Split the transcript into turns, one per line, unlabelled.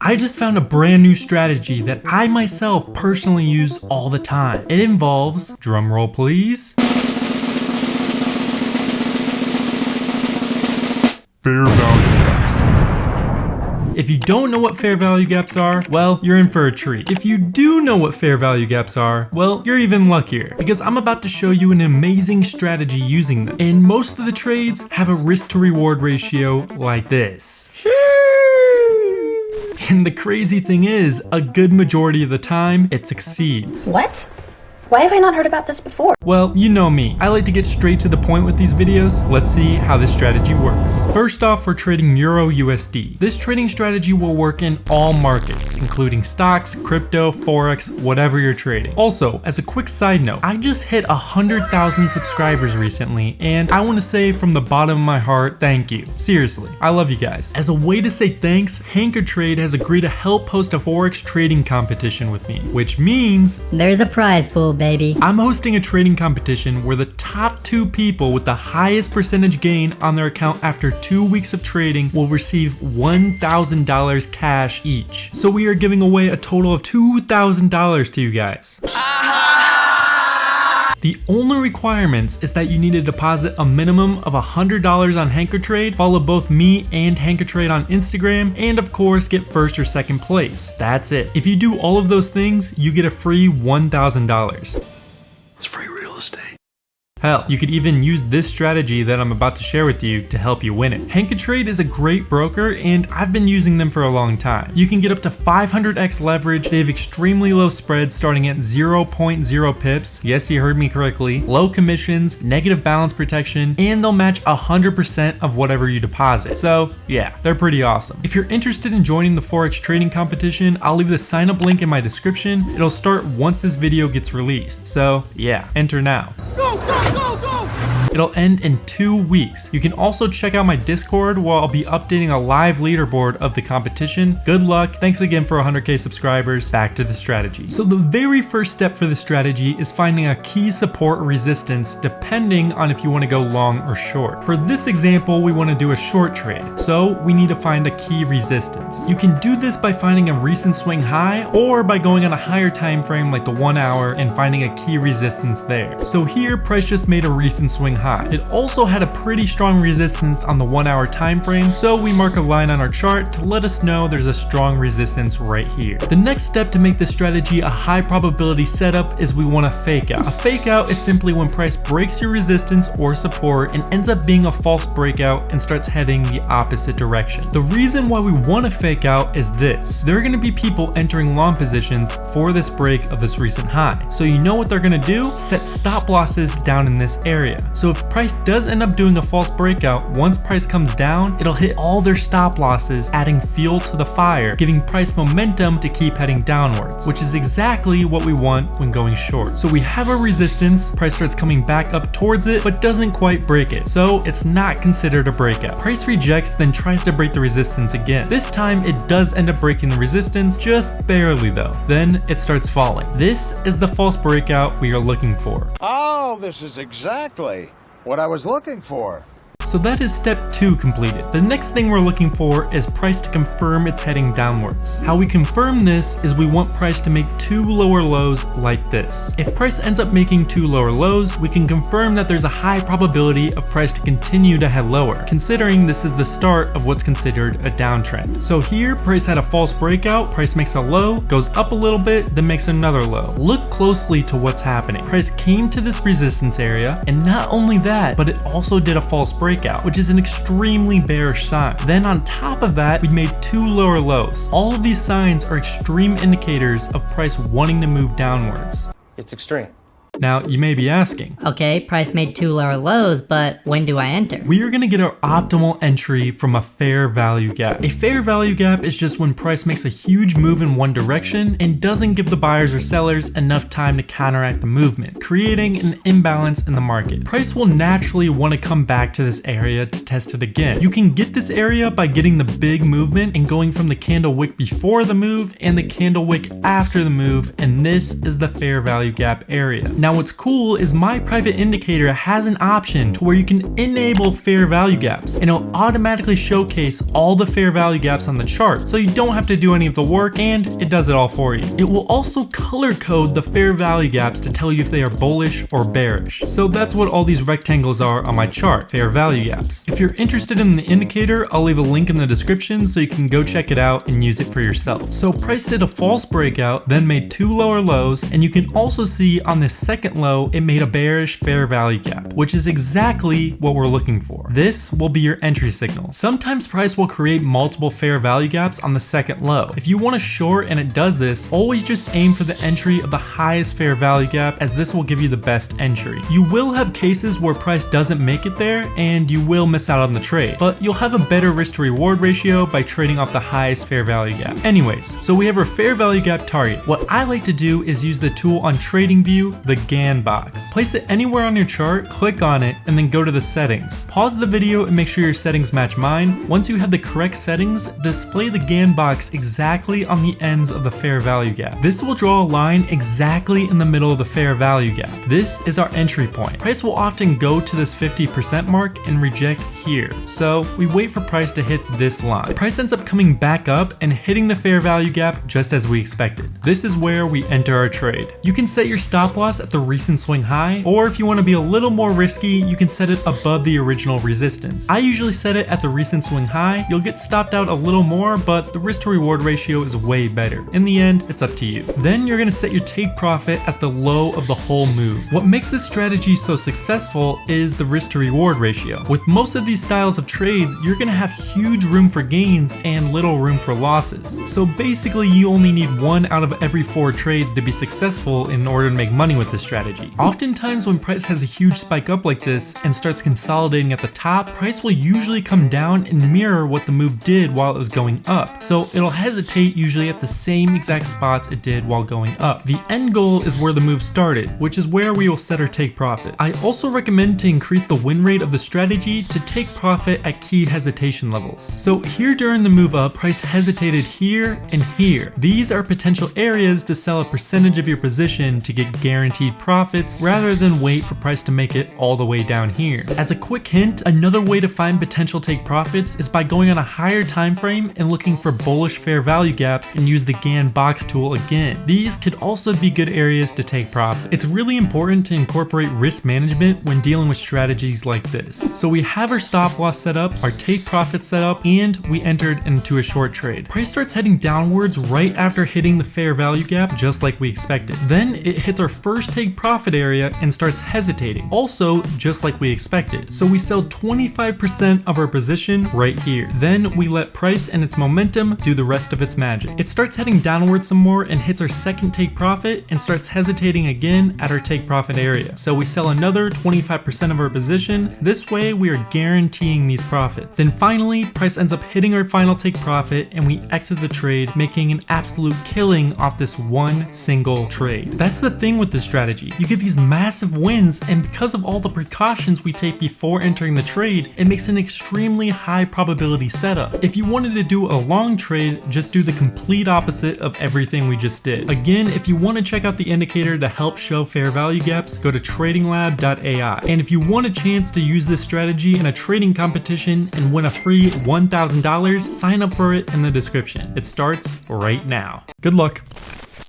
I just found a brand new strategy that I myself personally use all the time. It involves, drumroll please, fair value gaps. If you don't know what fair value gaps are, well, you're in for a treat. If you do know what fair value gaps are, well, you're even luckier, because I'm about to show you an amazing strategy using them. And most of the trades have a risk to reward ratio like this. And the crazy thing is, a good majority of the time, it succeeds.
What? Why have I not heard about this before?
Well, you know me. I like to get straight to the point with these videos. Let's see how this strategy works. First off, we're trading Euro USD. This trading strategy will work in all markets, including stocks, crypto, forex, whatever you're trading. Also, as a quick side note, I just hit 100,000 subscribers recently, and I want to say from the bottom of my heart, thank you. Seriously, I love you guys. As a way to say thanks, Hanker Trade has agreed to help host a forex trading competition with me, which means
there's a prize pool, baby.
I'm hosting a trading competition where the top 2 people with the highest percentage gain on their account after 2 weeks of trading will receive $1,000 cash each. So we are giving away a total of $2,000 to you guys. The only requirements is that you need to deposit a minimum of $100 on Hanker Trade, follow both me and Hanker Trade on Instagram, and of course get first or second place. That's it. If you do all of those things, you get a free $1,000.
It's free real estate.
Hell, you could even use this strategy that I'm about to share with you to help you win it. Hanker Trade is a great broker, and I've been using them for a long time. You can get up to 500x leverage. They have extremely low spreads starting at 0.0 pips. Yes, you heard me correctly. Low commissions, negative balance protection, and they'll match 100% of whatever you deposit. So yeah, they're pretty awesome. If you're interested in joining the Forex trading competition, I'll leave the sign up link in my description. It'll start once this video gets released. So yeah, enter now.
Go, go!
It'll end in 2 weeks. You can also check out my Discord where I'll be updating a live leaderboard of the competition. Good luck. Thanks again for 100k subscribers. Back to the strategy. So the very first step for the strategy is finding a key support or resistance depending on if you want to go long or short. For this example, we want to do a short trade. So we need to find a key resistance. You can do this by finding a recent swing high or by going on a higher time frame like the 1 hour and finding a key resistance there. So here, price just made a recent swing high. It also had a pretty strong resistance on the 1 hour time frame, so we mark a line on our chart to let us know there's a strong resistance right here. The next step to make this strategy a high probability setup is we want a fake out. A fake out is simply when price breaks your resistance or support and ends up being a false breakout and starts heading the opposite direction. The reason why we want a fake out is this. There are going to be people entering long positions for this break of this recent high. So you know what they're going to do? Set stop losses down in this area. So if price does end up doing a false breakout, once price comes down, it'll hit all their stop losses, adding fuel to the fire, giving price momentum to keep heading downwards, which is exactly what we want when going short. So we have a resistance, price starts coming back up towards it, but doesn't quite break it. So it's not considered a breakout. Price rejects, then tries to break the resistance again. This time it does end up breaking the resistance, just barely though. Then it starts falling. This is the false breakout we are looking for.
Oh, this is exactly what I was looking for.
So that is step 2 completed. The next thing we're looking for is price to confirm it's heading downwards. How we confirm this is we want price to make 2 lower lows like this. If price ends up making 2 lower lows, we can confirm that there's a high probability of price to continue to head lower, considering this is the start of what's considered a downtrend. So here, price had a false breakout, price makes a low, goes up a little bit, then makes another low. Look closely to what's happening. Price came to this resistance area, and not only that, but it also did a false breakout, which is an extremely bearish sign. Then on top of that, we made 2 lower lows. All of these signs are extreme indicators of price wanting to move downwards.
It's extreme.
Now, you may be asking,
Okay, price made 2 lower lows, but when do I enter?
we are going to get our optimal entry from a fair value gap. A fair value gap is just when price makes a huge move in one direction and doesn't give the buyers or sellers enough time to counteract the movement, creating an imbalance in the market. Price will naturally want to come back to this area to test it again. You can get this area by getting the big movement and going from the candle wick before the move and the candle wick after the move, and this is the fair value gap area. Now, Now what's cool is my private indicator has an option to where you can enable fair value gaps, and it'll automatically showcase all the fair value gaps on the chart, so you don't have to do any of the work and it does it all for you. It will also color code the fair value gaps to tell you if they are bullish or bearish. So that's what all these rectangles are on my chart, fair value gaps. If you're interested in the indicator, I'll leave a link in the description so you can go check it out and use it for yourself. So price did a false breakout, then made 2 lower lows, and you can also see on this second low, it made a bearish fair value gap, which is exactly what we're looking for. This will be your entry signal. Sometimes price will create multiple fair value gaps on the second low. If you want to short and it does this, always just aim for the entry of the highest fair value gap, as this will give you the best entry. You will have cases where price doesn't make it there and you will miss out on the trade, but you'll have a better risk to reward ratio by trading off the highest fair value gap. Anyways, so we have our fair value gap target. What I like to do is use the tool on TradingView, the GAN box. Place it anywhere on your chart, click on it, and then go to the settings. Pause the video and make sure your settings match mine. Once you have the correct settings, display the GAN box exactly on the ends of the fair value gap. This will draw a line exactly in the middle of the fair value gap. This is our entry point. Price will often go to this 50% mark and reject here. So we wait for price to hit this line. Price ends up coming back up and hitting the fair value gap just as we expected. This is where we enter our trade. You can set your stop loss at the recent swing high, or if you want to be a little more risky, you can set it above the original resistance. I usually set it at the recent swing high. You'll get stopped out a little more, but the risk to reward ratio is way better. In the end, it's up to you. Then you're going to set your take profit at the low of the whole move. What makes this strategy so successful is the risk to reward ratio. With most of these styles of trades, you're going to have huge room for gains and little room for losses. So basically you only need 1 out of every 4 trades to be successful in order to make money with this strategy. Oftentimes when price has a huge spike up like this and starts consolidating at the top, price will usually come down and mirror what the move did while it was going up. So it'll hesitate usually at the same exact spots it did while going up. The end goal is where the move started, which is where we will set our take profit. I also recommend to increase the win rate of the strategy to take profit at key hesitation levels. So here during the move up, price hesitated here and here. These are potential areas to sell a percentage of your position to get guaranteed profits rather than wait for price to make it all the way down here. As a quick hint, another way to find potential take profits is by going on a higher time frame and looking for bullish fair value gaps and use the GAN box tool again. These could also be good areas to take profit. It's really important to incorporate risk management when dealing with strategies like this. So we have our stop loss set up, our take profit set up, and we entered into a short trade. Price starts heading downwards right after hitting the fair value gap, just like we expected. Then it hits our first take profit area and starts hesitating, also just like we expected. So we sell 25% of our position right here. Then we let price and its momentum do the rest of its magic. It starts heading downwards some more and hits our second take profit and starts hesitating again at our take profit area. So we sell another 25% of our position. This way we are guaranteeing these profits. Then finally, price ends up hitting our final take profit and we exit the trade, making an absolute killing off this one single trade. That's the thing with this strategy. You get these massive wins, and because of all the precautions we take before entering the trade, it makes an extremely high probability setup. If you wanted to do a long trade, just do the complete opposite of everything we just did. Again, if you want to check out the indicator to help show fair value gaps, go to TradingLab.ai. And if you want a chance to use this strategy in a trading competition and win a free $1,000, sign up for it in the description. It starts right now. Good luck.